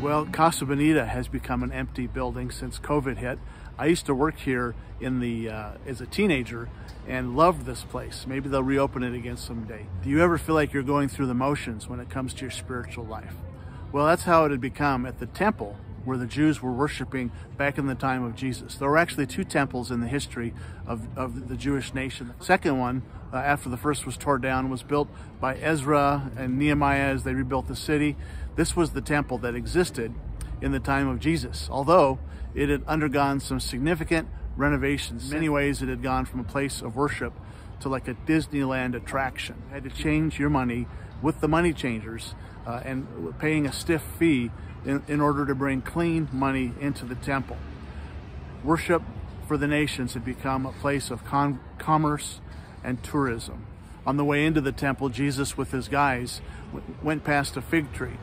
Well, Casa Bonita has become an empty building since COVID hit. I used to work here as a teenager and loved this place. Maybe they'll reopen it again someday. Do you ever feel like you're going through the motions when it comes to your spiritual life? Well, that's how it had become at the temple where the Jews were worshiping back in the time of Jesus. There were actually two temples in the history of the Jewish nation. The second one, after the first was torn down, was built by Ezra and Nehemiah as they rebuilt the city. This was the temple that existed in the time of Jesus, although it had undergone some significant renovations. In many ways, it had gone from a place of worship to like a Disneyland attraction. You had to change your money with the money changers and paying a stiff fee in order to bring clean money into the temple. Worship for the nations had become a place of commerce and tourism. On the way into the temple, Jesus with his guys went past a fig tree.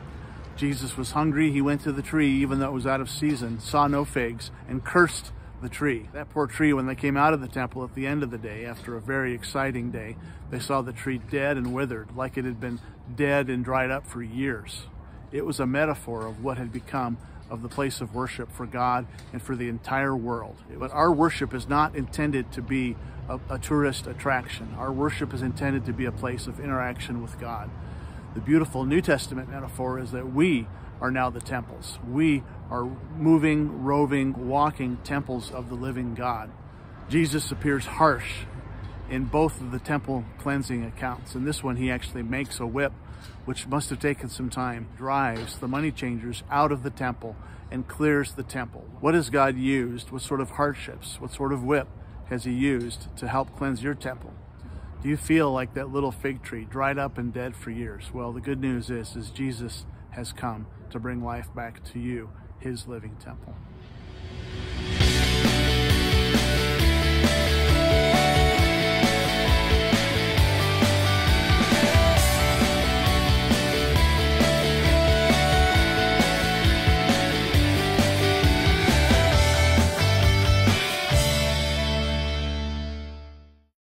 Jesus was hungry. He went to the tree, even though it was out of season, saw no figs, and cursed the tree. That poor tree, when they came out of the temple at the end of the day, after a very exciting day, they saw the tree dead and withered, like it had been dead and dried up for years. It was a metaphor of what had become of the place of worship for God and for the entire world. But our worship is not intended to be a tourist attraction. Our worship is intended to be a place of interaction with God. The beautiful New Testament metaphor is that we are now the temples. We are moving, roving, walking temples of the living God. Jesus appears harsh in both of the temple cleansing accounts. In this one, he actually makes a whip, which must have taken some time, drives the money changers out of the temple and clears the temple. What has God used? What sort of hardships? What sort of whip has he used to help cleanse your temple? Do you feel like that little fig tree, dried up and dead for years? Well, the good news is Jesus has come to bring life back to you, his living temple.